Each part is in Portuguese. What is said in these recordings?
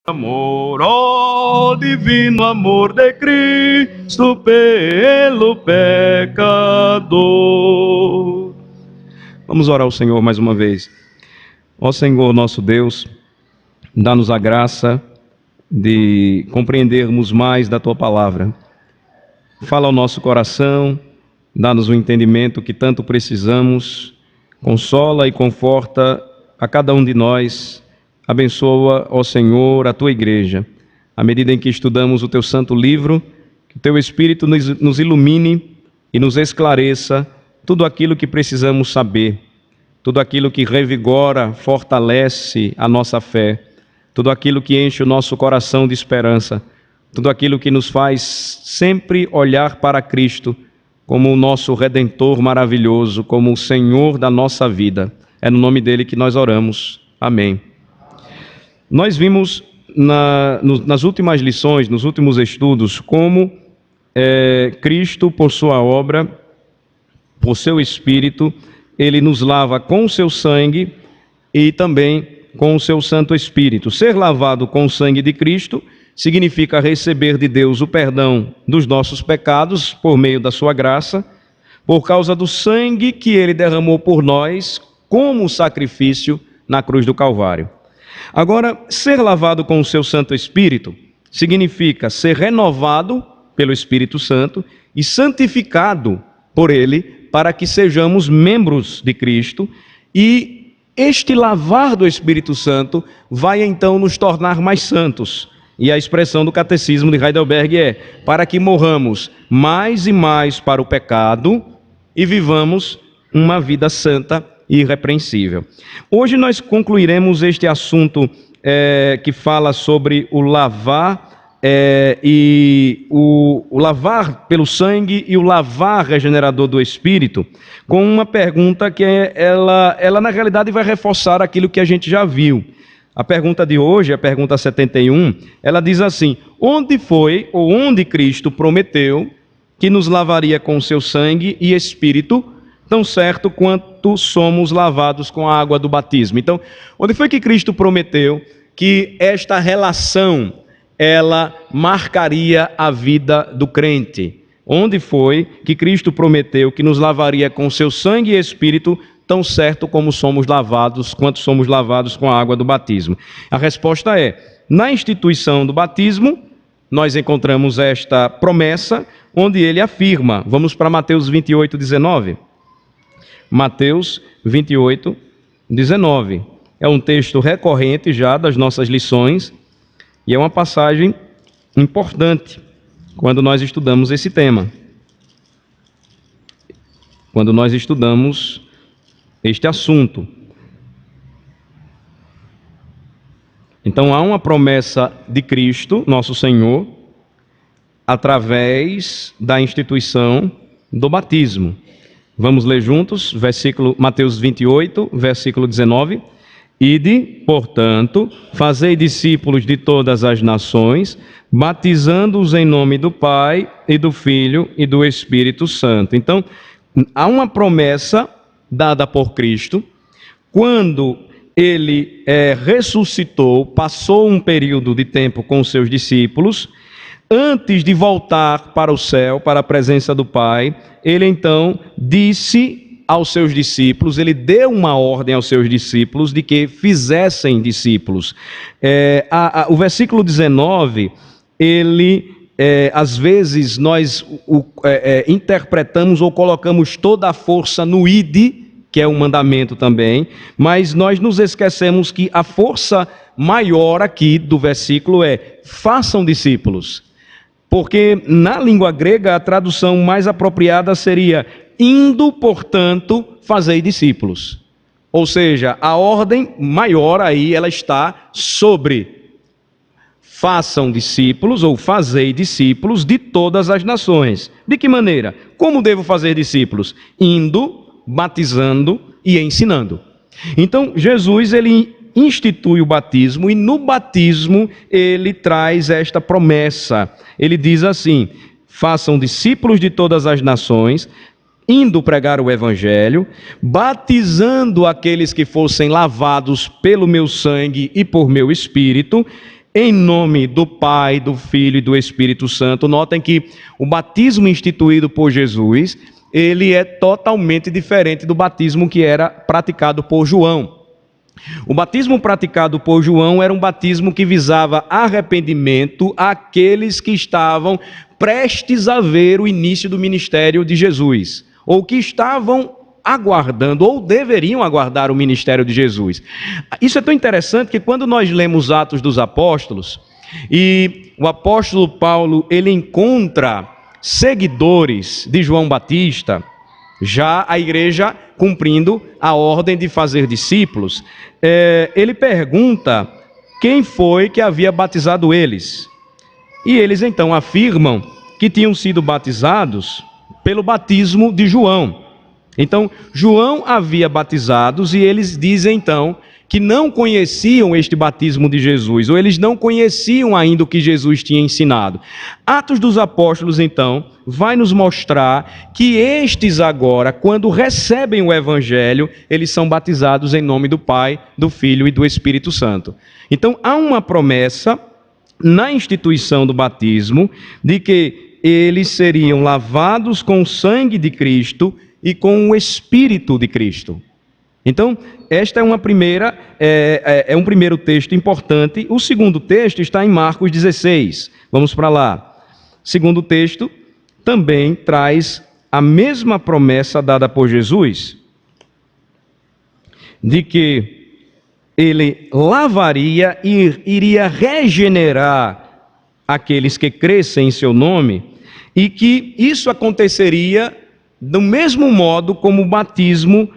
Amor, ó divino amor de Cristo pelo pecador. Vamos orar ao Senhor mais uma vez. Ó Senhor nosso Deus, dá-nos a graça de compreendermos mais da Tua Palavra. Fala ao nosso coração, dá-nos o entendimento que tanto precisamos, consola e conforta a cada um de nós. Abençoa, ó Senhor, a Tua igreja. À medida em que estudamos o Teu santo livro, que o Teu Espírito nos ilumine e nos esclareça tudo aquilo que precisamos saber, tudo aquilo que revigora, fortalece a nossa fé, tudo aquilo que enche o nosso coração de esperança, tudo aquilo que nos faz sempre olhar para Cristo como o nosso Redentor maravilhoso, como o Senhor da nossa vida. É no nome dele que nós oramos. Amém. Nós vimos nas últimas lições, nos últimos estudos, como Cristo, por sua obra, por seu Espírito, ele nos lava com o seu sangue e também com o seu Santo Espírito. Ser lavado com o sangue de Cristo significa receber de Deus o perdão dos nossos pecados por meio da sua graça, por causa do sangue que ele derramou por nós como sacrifício na cruz do Calvário. Agora, ser lavado com o seu Santo Espírito significa ser renovado pelo Espírito Santo e santificado por ele para que sejamos membros de Cristo, e este lavar do Espírito Santo vai então nos tornar mais santos. E a expressão do Catecismo de Heidelberg é: para que morramos mais e mais para o pecado e vivamos uma vida santa e irrepreensível. Hoje nós concluiremos este assunto que fala sobre o lavar o lavar pelo sangue e o lavar regenerador do Espírito, com uma pergunta que ela na realidade vai reforçar aquilo que a gente já viu. A pergunta de hoje, a pergunta 71, ela diz assim: onde foi ou onde Cristo prometeu que nos lavaria com o seu sangue e Espírito, tão certo quanto somos lavados com a água do batismo? Então, onde foi que Cristo prometeu que esta relação ela marcaria a vida do crente? Onde foi que Cristo prometeu que nos lavaria com o seu sangue e Espírito, tão certo como somos lavados, quanto somos lavados com a água do batismo? A resposta é: na instituição do batismo, nós encontramos esta promessa, onde ele afirma. Vamos para Mateus 28, 19. Mateus 28, 19. É um texto recorrente já das nossas lições e é uma passagem importante quando nós estudamos esse tema, quando nós estudamos este assunto. Então há uma promessa de Cristo, nosso Senhor, através da instituição do batismo. Vamos ler juntos, Mateus 28, versículo 19. Ide, portanto, fazei discípulos de todas as nações, batizando-os em nome do Pai, e do Filho, e do Espírito Santo. Então, há uma promessa dada por Cristo, quando ele ressuscitou, passou um período de tempo com os seus discípulos, antes de voltar para o céu, para a presença do Pai, ele então disse aos seus discípulos, ele deu uma ordem aos seus discípulos de que fizessem discípulos. O versículo 19, às vezes nós interpretamos ou colocamos toda a força no ide, que é um mandamento também, mas nós nos esquecemos que a força maior aqui do versículo é: façam discípulos. Porque na língua grega a tradução mais apropriada seria: indo, portanto, fazei discípulos. Ou seja, a ordem maior aí ela está sobre: façam discípulos ou fazei discípulos de todas as nações. De que maneira? Como devo fazer discípulos? Indo, batizando e ensinando. Então, Jesus, ele institui o batismo, e no batismo ele traz esta promessa. Ele diz assim: façam discípulos de todas as nações, indo pregar o evangelho, batizando aqueles que fossem lavados pelo meu sangue e por meu espírito, em nome do Pai, do Filho e do Espírito Santo. Notem que o batismo instituído por Jesus, ele é totalmente diferente do batismo que era praticado por João. O batismo praticado por João era um batismo que visava arrependimento àqueles que estavam prestes a ver o início do ministério de Jesus, ou que estavam aguardando, ou deveriam aguardar o ministério de Jesus. Isso é tão interessante que quando nós lemos Atos dos Apóstolos, e o apóstolo Paulo, ele encontra seguidores de João Batista, já a igreja cumprindo a ordem de fazer discípulos, ele pergunta quem foi que havia batizado eles. E eles então afirmam que tinham sido batizados pelo batismo de João. Então, João havia batizados e eles dizem então que não conheciam este batismo de Jesus, ou eles não conheciam ainda o que Jesus tinha ensinado. Atos dos Apóstolos, então, vai nos mostrar que estes agora, quando recebem o Evangelho, eles são batizados em nome do Pai, do Filho e do Espírito Santo. Então, há uma promessa na instituição do batismo de que eles seriam lavados com o sangue de Cristo e com o Espírito de Cristo. Então, esta é uma primeira, um primeiro texto importante. O segundo texto está em Marcos 16. Vamos para lá. O segundo texto também traz a mesma promessa dada por Jesus, de que ele lavaria e iria regenerar aqueles que crescem em seu nome, e que isso aconteceria do mesmo modo como o batismo,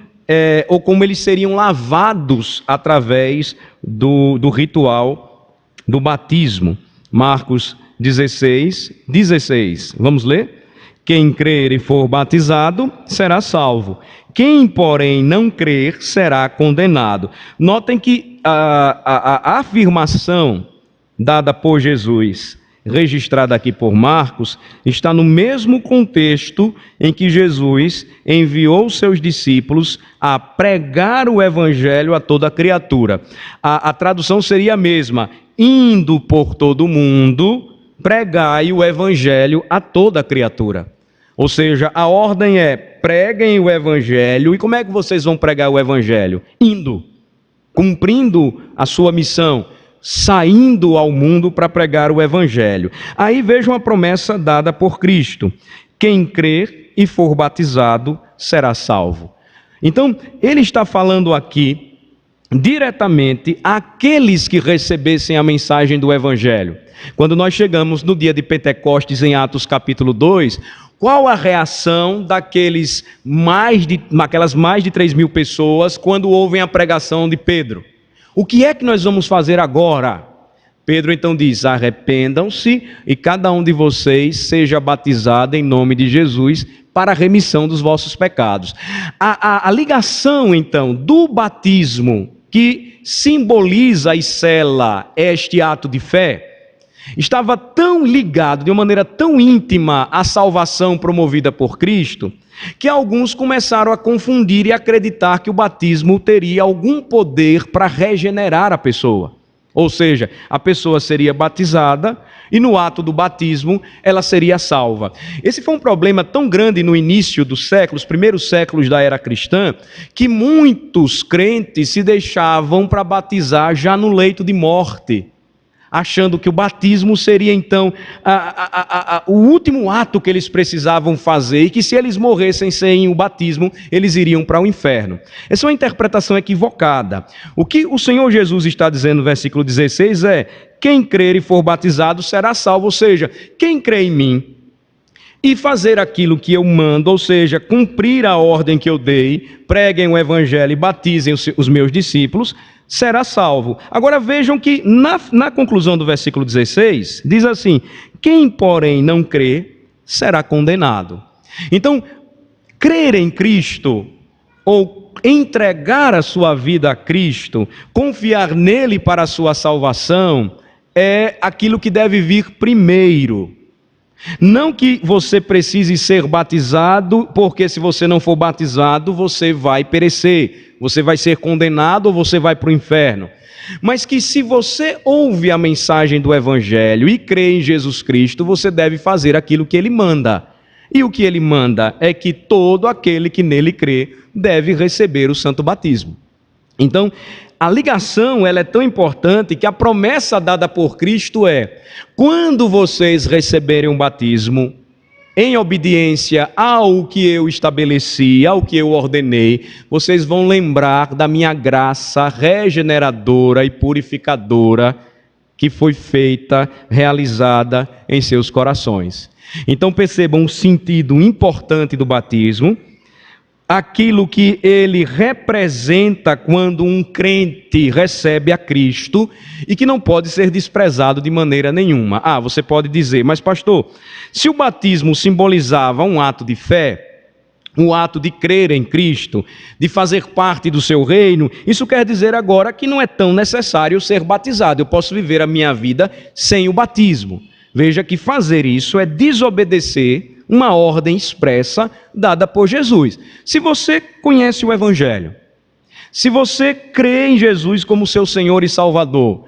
ou como eles seriam lavados através do ritual do batismo. Marcos 16, 16. Vamos ler? Quem crer e for batizado será salvo. Quem, porém, não crer será condenado. Notem que a afirmação dada por Jesus, registrada aqui por Marcos, está no mesmo contexto em que Jesus enviou seus discípulos a pregar o evangelho a toda criatura. A tradução seria a mesma: indo por todo o mundo, pregai o evangelho a toda criatura. Ou seja, a ordem é: preguem o evangelho. E como é que vocês vão pregar o evangelho? Indo, cumprindo a sua missão, saindo ao mundo para pregar o evangelho. Aí vejam a promessa dada por Cristo: quem crer e for batizado será salvo. Então, ele está falando aqui diretamente àqueles que recebessem a mensagem do evangelho. Quando nós chegamos no dia de Pentecostes, em Atos capítulo 2, qual a reação daquelas mais de 3.000 pessoas quando ouvem a pregação de Pedro? O que é que nós vamos fazer agora? Pedro então diz: arrependam-se e cada um de vocês seja batizado em nome de Jesus para a remissão dos vossos pecados. A ligação então do batismo, que simboliza e sela este ato de fé, estava tão ligado, de uma maneira tão íntima, à salvação promovida por Cristo, que alguns começaram a confundir e acreditar que o batismo teria algum poder para regenerar a pessoa. Ou seja, a pessoa seria batizada e no ato do batismo ela seria salva. Esse foi um problema tão grande no início dos séculos, primeiros séculos da era cristã, que muitos crentes se deixavam para batizar já no leito de morte, achando que o batismo seria então o último ato que eles precisavam fazer, e que se eles morressem sem o batismo, eles iriam para o inferno. Essa é uma interpretação equivocada. O que o Senhor Jesus está dizendo no versículo 16 é: quem crer e for batizado será salvo. Ou seja, quem crê em mim e fazer aquilo que eu mando, ou seja, cumprir a ordem que eu dei, preguem o evangelho e batizem os meus discípulos, será salvo. Agora vejam que na conclusão do versículo 16, diz assim: quem, porém, não crê, será condenado. Então, crer em Cristo, ou entregar a sua vida a Cristo, confiar nele para a sua salvação, é aquilo que deve vir primeiro. Não que você precise ser batizado, porque se você não for batizado, você vai perecer, você vai ser condenado ou você vai para o inferno. Mas que se você ouve a mensagem do Evangelho e crê em Jesus Cristo, você deve fazer aquilo que Ele manda. E o que Ele manda é que todo aquele que nele crê deve receber o santo batismo. Então, a ligação ela é tão importante que a promessa dada por Cristo é: quando vocês receberem um batismo, em obediência ao que eu estabeleci, ao que eu ordenei, vocês vão lembrar da minha graça regeneradora e purificadora que foi feita, realizada em seus corações. Então percebam o sentido importante do batismo, aquilo que ele representa quando um crente recebe a Cristo e que não pode ser desprezado de maneira nenhuma. Você pode dizer, mas pastor, se o batismo simbolizava um ato de fé, um ato de crer em Cristo, de fazer parte do seu reino, isso quer dizer agora que não é tão necessário ser batizado, eu posso viver a minha vida sem o batismo. Veja que fazer isso é desobedecer uma ordem expressa dada por Jesus. Se você conhece o Evangelho, se você crê em Jesus como seu Senhor e Salvador,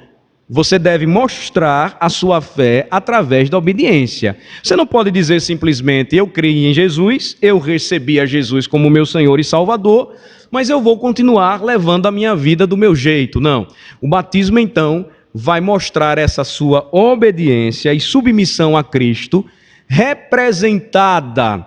você deve mostrar a sua fé através da obediência. Você não pode dizer simplesmente, eu creio em Jesus, eu recebi a Jesus como meu Senhor e Salvador, mas eu vou continuar levando a minha vida do meu jeito. Não. O batismo, então, vai mostrar essa sua obediência e submissão a Cristo, representada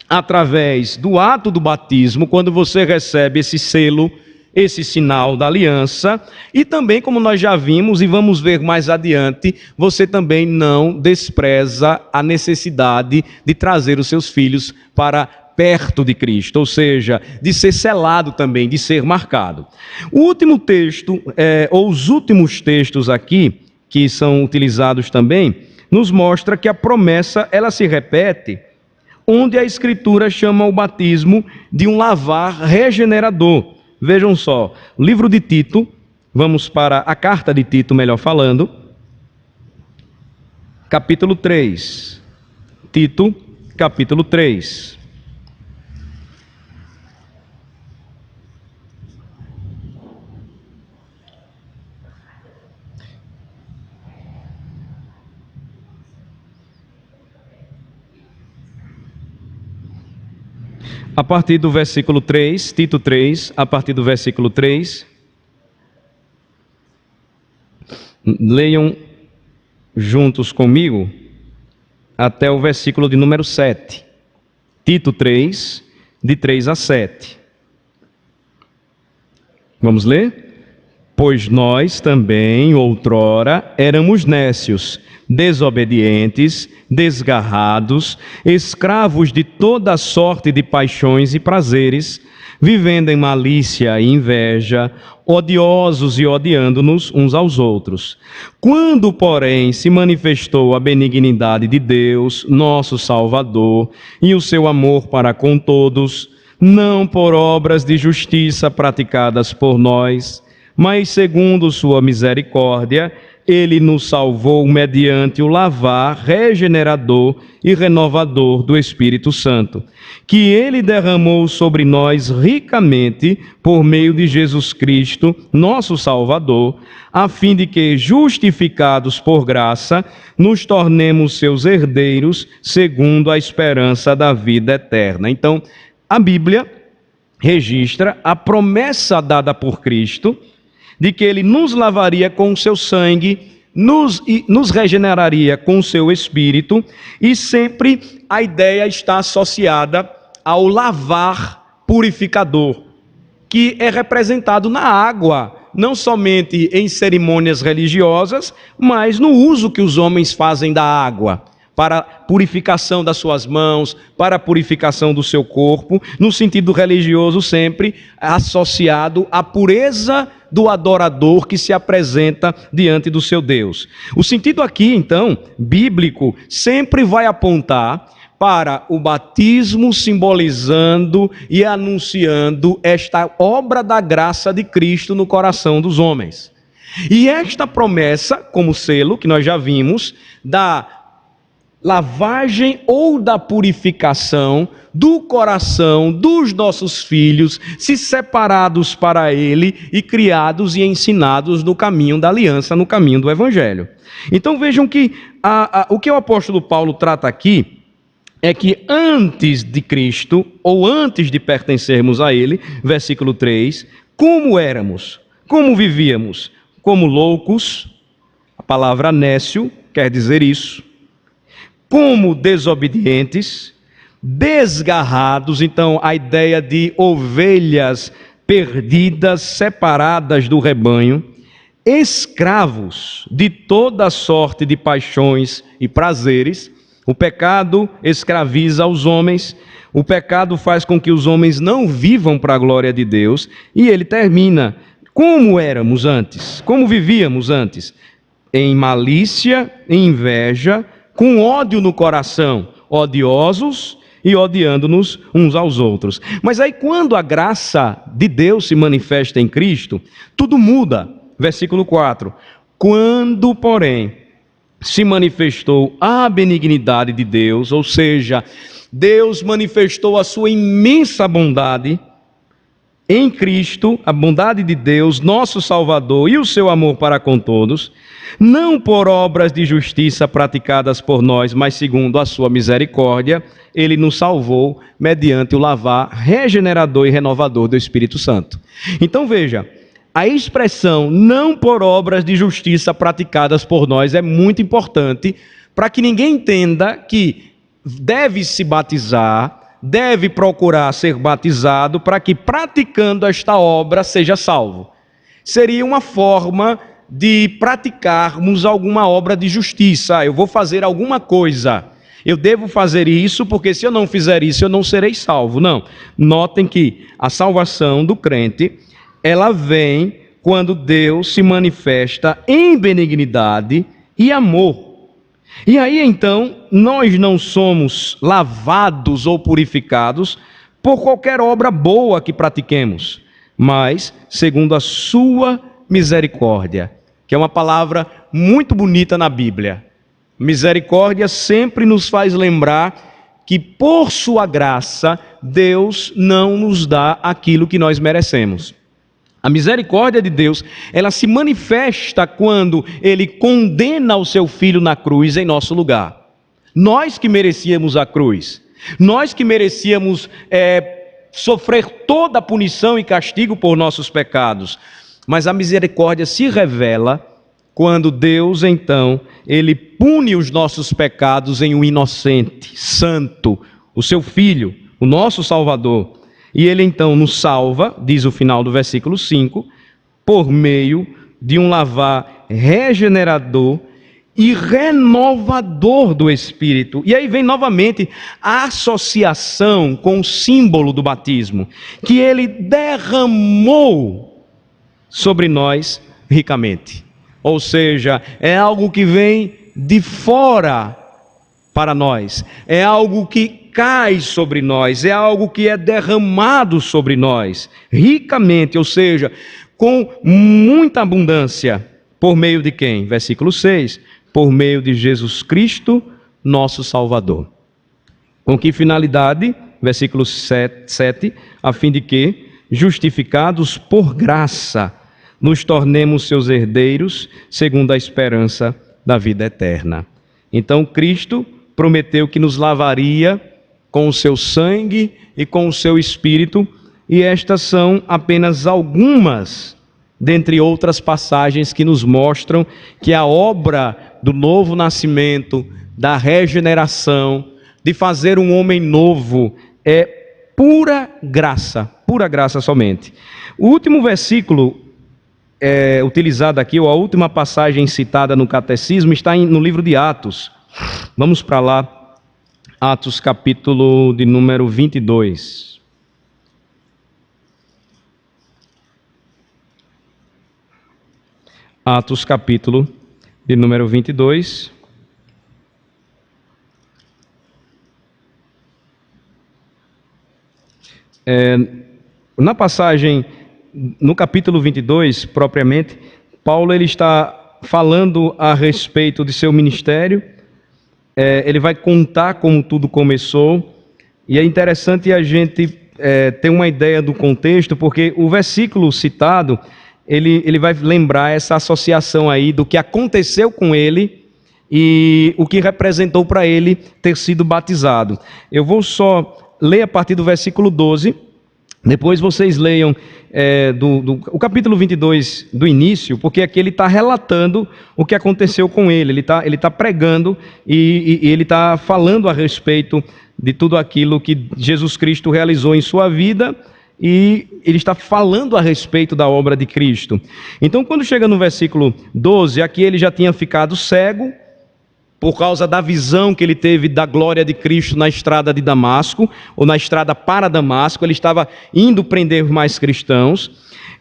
através do ato do batismo, quando você recebe esse selo, esse sinal da aliança, e também, como nós já vimos e vamos ver mais adiante, você também não despreza a necessidade de trazer os seus filhos para perto de Cristo, ou seja, de ser selado também, de ser marcado. O último texto, ou os últimos textos aqui, que são utilizados também, nos mostra que a promessa, ela se repete, onde a Escritura chama o batismo de um lavar regenerador. Vejam só, livro de Tito, vamos para a carta de Tito, melhor falando, capítulo 3. Tito, capítulo 3. A partir do versículo 3, Tito 3, a partir do versículo 3, leiam juntos comigo até o versículo de número 7. Tito 3, de 3 a 7. Vamos ler? Pois nós também, outrora, éramos nécios, desobedientes, desgarrados, escravos de toda sorte de paixões e prazeres, vivendo em malícia e inveja, odiosos e odiando-nos uns aos outros. Quando, porém, se manifestou a benignidade de Deus, nosso Salvador, e o seu amor para com todos, não por obras de justiça praticadas por nós, mas segundo sua misericórdia, ele nos salvou mediante o lavar regenerador e renovador do Espírito Santo, que ele derramou sobre nós ricamente por meio de Jesus Cristo, nosso Salvador, a fim de que, justificados por graça, nos tornemos seus herdeiros, segundo a esperança da vida eterna. Então, a Bíblia registra a promessa dada por Cristo, de que ele nos lavaria com o seu sangue, nos regeneraria com o seu espírito, e sempre a ideia está associada ao lavar purificador, que é representado na água, não somente em cerimônias religiosas, mas no uso que os homens fazem da água, para a purificação das suas mãos, para a purificação do seu corpo, no sentido religioso sempre associado à pureza do adorador que se apresenta diante do seu Deus. O sentido aqui, então, bíblico, sempre vai apontar para o batismo, simbolizando e anunciando esta obra da graça de Cristo no coração dos homens. E esta promessa, como selo, que nós já vimos, da lavagem ou da purificação do coração dos nossos filhos, se separados para Ele e criados e ensinados no caminho da aliança, no caminho do Evangelho. Então vejam que o que o apóstolo Paulo trata aqui é que antes de Cristo, ou antes de pertencermos a Ele, versículo 3, como éramos, como vivíamos, como loucos, a palavra nécio quer dizer isso, como desobedientes, desgarrados, então a ideia de ovelhas perdidas, separadas do rebanho, escravos de toda sorte de paixões e prazeres. O pecado escraviza os homens, o pecado faz com que os homens não vivam para a glória de Deus, e ele termina, como éramos antes, como vivíamos antes, em malícia, em inveja, com ódio no coração, odiosos e odiando-nos uns aos outros. Mas aí quando a graça de Deus se manifesta em Cristo, tudo muda. Versículo 4. Quando, porém, se manifestou a benignidade de Deus, ou seja, Deus manifestou a sua imensa bondade em Cristo, a bondade de Deus, nosso Salvador, e o seu amor para com todos, não por obras de justiça praticadas por nós, mas segundo a sua misericórdia, ele nos salvou mediante o lavar regenerador e renovador do Espírito Santo. Então veja, a expressão não por obras de justiça praticadas por nós é muito importante para que ninguém entenda que deve se batizar, deve procurar ser batizado para que praticando esta obra seja salvo. Seria uma forma de praticarmos alguma obra de justiça. Eu vou fazer alguma coisa, eu devo fazer isso porque se eu não fizer isso eu não serei salvo. Não, notem que a salvação do crente, ela vem quando Deus se manifesta em benignidade e amor. E aí então, nós não somos lavados ou purificados por qualquer obra boa que pratiquemos, mas segundo a sua misericórdia, que é uma palavra muito bonita na Bíblia. Misericórdia sempre nos faz lembrar que por sua graça, Deus não nos dá aquilo que nós merecemos. A misericórdia de Deus, ela se manifesta quando Ele condena o seu Filho na cruz em nosso lugar. Nós que merecíamos a cruz, nós que merecíamos sofrer toda a punição e castigo por nossos pecados, mas a misericórdia se revela quando Deus, então, Ele pune os nossos pecados em um inocente, santo, o seu Filho, o nosso Salvador. E Ele então nos salva, diz o final do versículo 5, por meio de um lavar regenerador e renovador do Espírito. E aí vem novamente a associação com o símbolo do batismo, que Ele derramou sobre nós ricamente. Ou seja, é algo que vem de fora para nós, é algo que cai sobre nós, é algo que é derramado sobre nós, ricamente, ou seja, com muita abundância, por meio de quem? Versículo 6, por meio de Jesus Cristo, nosso Salvador. Com que finalidade? Versículo 7, a fim de que, justificados por graça, nos tornemos seus herdeiros, segundo a esperança da vida eterna. Então Cristo prometeu que nos lavaria com o seu sangue e com o seu Espírito, e estas são apenas algumas, dentre outras passagens que nos mostram que a obra do novo nascimento, da regeneração, de fazer um homem novo, é pura graça somente. O último versículo utilizado aqui, ou a última passagem citada no Catecismo, está no livro de Atos. Vamos para lá. Atos capítulo de número 22. Atos capítulo de número 22. Na passagem, no capítulo 22, propriamente, Paulo ele está falando a respeito de seu ministério, ele vai contar como tudo começou, e é interessante a gente ter uma ideia do contexto, porque o versículo citado, ele vai lembrar essa associação aí do que aconteceu com ele e o que representou para ele ter sido batizado. Eu vou só ler a partir do versículo 12, depois vocês leiam o capítulo 22 do início, porque aqui ele está relatando o que aconteceu com ele, ele tá pregando e ele está falando a respeito de tudo aquilo que Jesus Cristo realizou em sua vida, e ele está falando a respeito da obra de Cristo. Então, quando chega no versículo 12, aqui ele já tinha ficado cego, por causa da visão que ele teve da glória de Cristo na estrada de Damasco, ou na estrada para Damasco. Ele estava indo prender mais cristãos,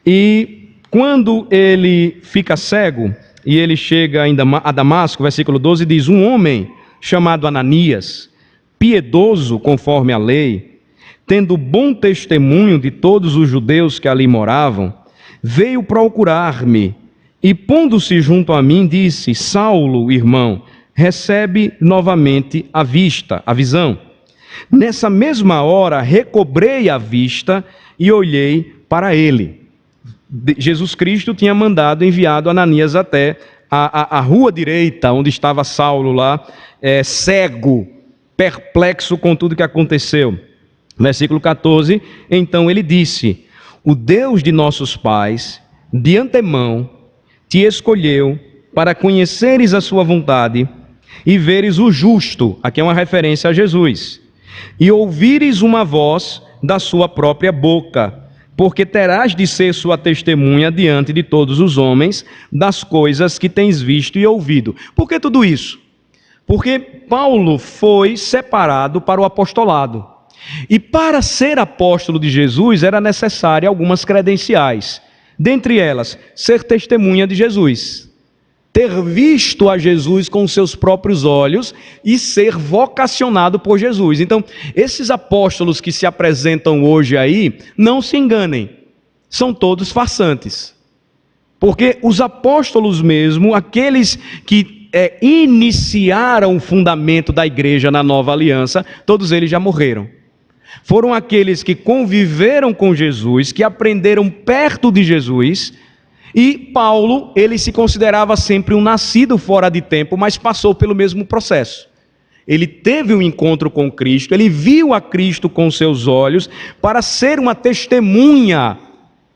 e quando ele fica cego, e ele chega a Damasco, versículo 12 diz: um homem chamado Ananias, piedoso conforme a lei, tendo bom testemunho de todos os judeus que ali moravam, veio procurar-me, e pondo-se junto a mim, disse: Saulo, irmão, recebe novamente a vista, a visão. Nessa mesma hora, recobrei a vista e olhei para ele. Jesus Cristo tinha enviado Ananias até a rua direita, onde estava Saulo lá, cego, perplexo com tudo que aconteceu. Versículo 14, então ele disse: o Deus de nossos pais, de antemão, te escolheu para conheceres a sua vontade e veres o justo, aqui é uma referência a Jesus, e ouvires uma voz da sua própria boca, porque terás de ser sua testemunha diante de todos os homens das coisas que tens visto e ouvido. Por que tudo isso? Porque Paulo foi separado para o apostolado. E para ser apóstolo de Jesus era necessário algumas credenciais. Dentre elas, ser testemunha de Jesus, ter visto a Jesus com seus próprios olhos e ser vocacionado por Jesus. Então, esses apóstolos que se apresentam hoje aí, não se enganem, são todos farsantes. Porque os apóstolos mesmo, aqueles que iniciaram o fundamento da igreja na nova aliança, todos eles já morreram. Foram aqueles que conviveram com Jesus, que aprenderam perto de Jesus, e Paulo, ele se considerava sempre um nascido fora de tempo, mas passou pelo mesmo processo. Ele teve um encontro com Cristo, ele viu a Cristo com seus olhos, para ser uma testemunha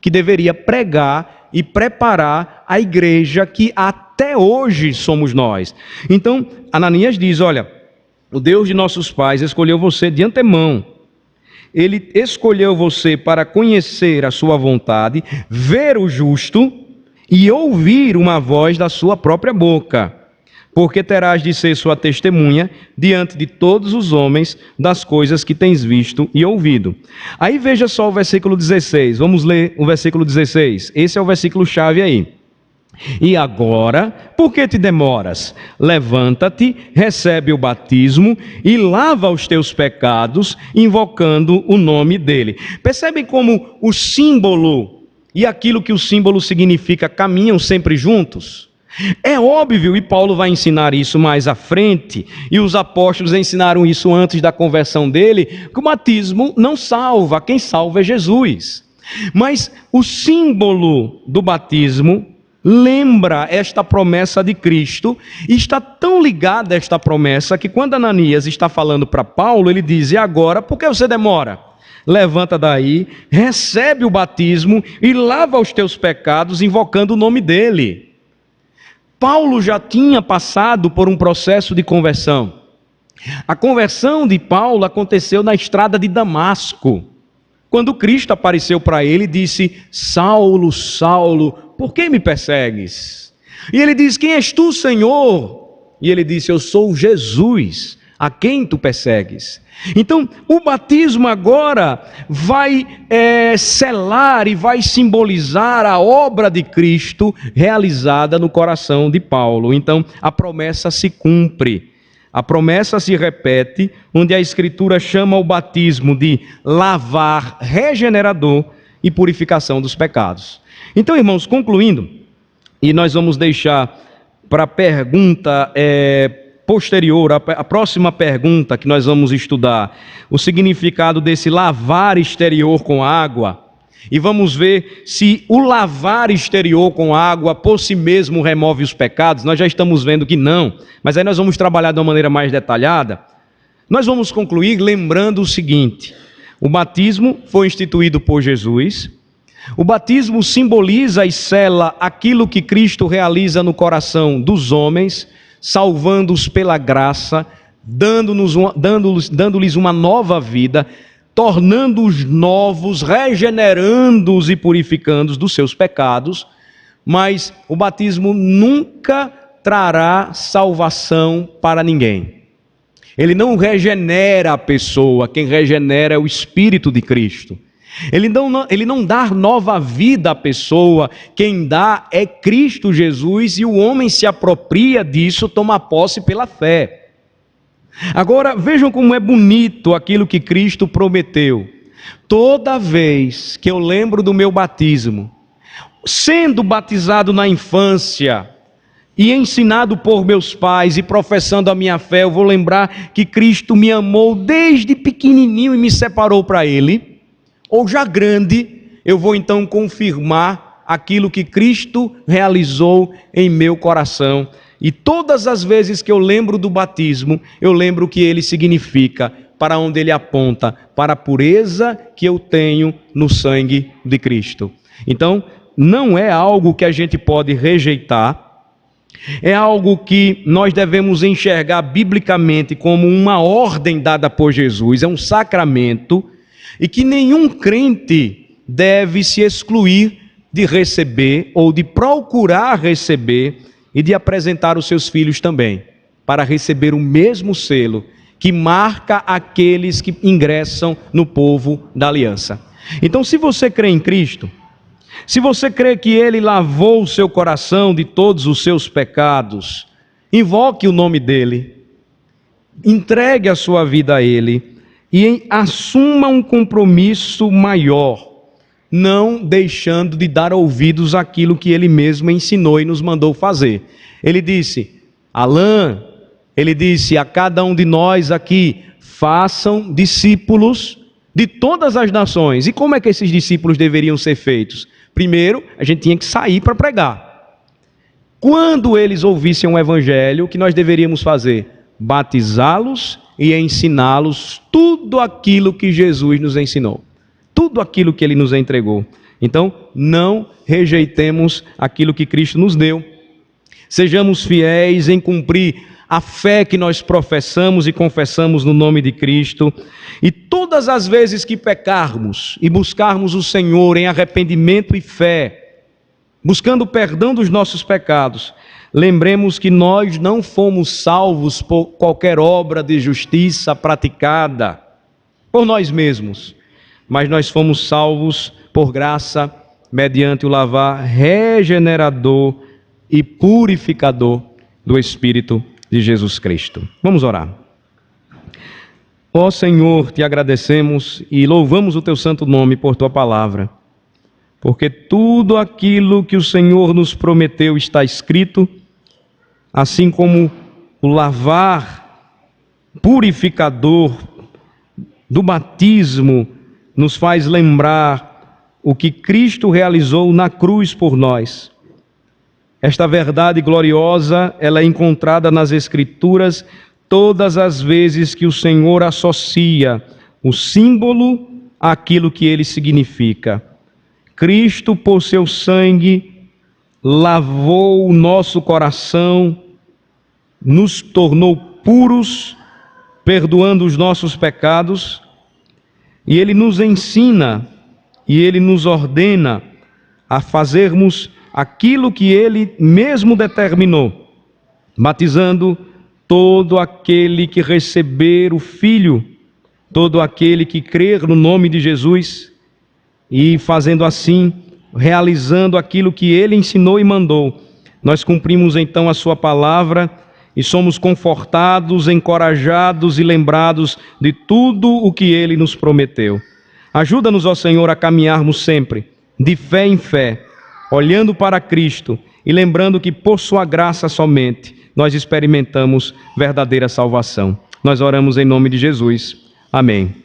que deveria pregar e preparar a igreja que até hoje somos nós. Então, Ananias diz: olha, o Deus de nossos pais escolheu você de antemão. Ele escolheu você para conhecer a sua vontade, ver o justo e ouvir uma voz da sua própria boca, porque terás de ser sua testemunha diante de todos os homens das coisas que tens visto e ouvido. Aí veja só o versículo 16, vamos ler o versículo 16, esse é o versículo chave aí. E agora, por que te demoras? Levanta-te, recebe o batismo e lava os teus pecados, invocando o nome dele. Percebem como o símbolo e aquilo que o símbolo significa caminham sempre juntos? É óbvio, e Paulo vai ensinar isso mais à frente, e os apóstolos ensinaram isso antes da conversão dele, que o batismo não salva, quem salva é Jesus. Mas o símbolo do batismo lembra esta promessa de Cristo, e está tão ligada a esta promessa que quando Ananias está falando para Paulo, ele diz: e agora, por que você demora? Levanta daí, recebe o batismo e lava os teus pecados, invocando o nome dele. Paulo já tinha passado por um processo de conversão. A conversão de Paulo aconteceu na estrada de Damasco, quando Cristo apareceu para ele e disse: Saulo, Saulo, por que me persegues? E ele diz: quem és tu, Senhor? E ele disse: eu sou Jesus, a quem tu persegues. Então, o batismo agora vai selar e vai simbolizar a obra de Cristo realizada no coração de Paulo. Então, a promessa se cumpre. A promessa se repete, onde a Escritura chama o batismo de lavar regenerador e purificação dos pecados. Então, irmãos, concluindo, e nós vamos deixar para pergunta posterior, a próxima pergunta que nós vamos estudar, o significado desse lavar exterior com água, e vamos ver se o lavar exterior com água por si mesmo remove os pecados. Nós já estamos vendo que não, mas aí nós vamos trabalhar de uma maneira mais detalhada. Nós vamos concluir lembrando o seguinte: o batismo foi instituído por Jesus. O batismo simboliza e sela aquilo que Cristo realiza no coração dos homens, salvando-os pela graça, dando-lhes uma nova vida, tornando-os novos, regenerando-os e purificando-os dos seus pecados. Mas o batismo nunca trará salvação para ninguém. Ele não regenera a pessoa, quem regenera é o Espírito de Cristo. Ele não dá nova vida à pessoa, quem dá é Cristo Jesus, e o homem se apropria disso, toma posse pela fé. Agora, vejam como é bonito aquilo que Cristo prometeu. Toda vez que eu lembro do meu batismo, sendo batizado na infância e ensinado por meus pais e professando a minha fé, eu vou lembrar que Cristo me amou desde pequenininho e me separou para Ele. Ou já grande, eu vou então confirmar aquilo que Cristo realizou em meu coração. E todas as vezes que eu lembro do batismo, eu lembro o que ele significa, para onde ele aponta, para a pureza que eu tenho no sangue de Cristo. Então, não é algo que a gente pode rejeitar, é algo que nós devemos enxergar biblicamente como uma ordem dada por Jesus, é um sacramento, e que nenhum crente deve se excluir de receber ou de procurar receber e de apresentar os seus filhos também, para receber o mesmo selo que marca aqueles que ingressam no povo da aliança. Então, se você crê em Cristo, se você crê que Ele lavou o seu coração de todos os seus pecados, invoque o nome dEle, entregue a sua vida a Ele e assuma um compromisso maior, não deixando de dar ouvidos àquilo que Ele mesmo ensinou e nos mandou fazer. Ele disse, Alain, Ele disse a cada um de nós aqui, façam discípulos de todas as nações. E como é que esses discípulos deveriam ser feitos? Primeiro, a gente tinha que sair para pregar. Quando eles ouvissem o Evangelho, o que nós deveríamos fazer? Batizá-los e ensiná-los tudo aquilo que Jesus nos ensinou. Tudo aquilo que Ele nos entregou. Então, não rejeitemos aquilo que Cristo nos deu. Sejamos fiéis em cumprir a fé que nós professamos e confessamos no nome de Cristo. E todas as vezes que pecarmos e buscarmos o Senhor em arrependimento e fé, buscando o perdão dos nossos pecados, lembremos que nós não fomos salvos por qualquer obra de justiça praticada por nós mesmos, mas nós fomos salvos por graça, mediante o lavar regenerador e purificador do Espírito de Jesus Cristo. Vamos orar. Ó Senhor, te agradecemos e louvamos o teu santo nome por tua palavra, porque tudo aquilo que o Senhor nos prometeu está escrito, assim como o lavar purificador do batismo nos faz lembrar o que Cristo realizou na cruz por nós. Esta verdade gloriosa, ela é encontrada nas Escrituras todas as vezes que o Senhor associa o símbolo àquilo que ele significa. Cristo, por seu sangue, lavou o nosso coração, nos tornou puros, perdoando os nossos pecados, e Ele nos ensina e Ele nos ordena a fazermos aquilo que Ele mesmo determinou, batizando todo aquele que receber o Filho, todo aquele que crer no nome de Jesus, e fazendo assim, realizando aquilo que Ele ensinou e mandou. Nós cumprimos então a sua palavra e somos confortados, encorajados e lembrados de tudo o que Ele nos prometeu. Ajuda-nos, ó Senhor, a caminharmos sempre, de fé em fé, olhando para Cristo e lembrando que por sua graça somente nós experimentamos verdadeira salvação. Nós oramos em nome de Jesus. Amém.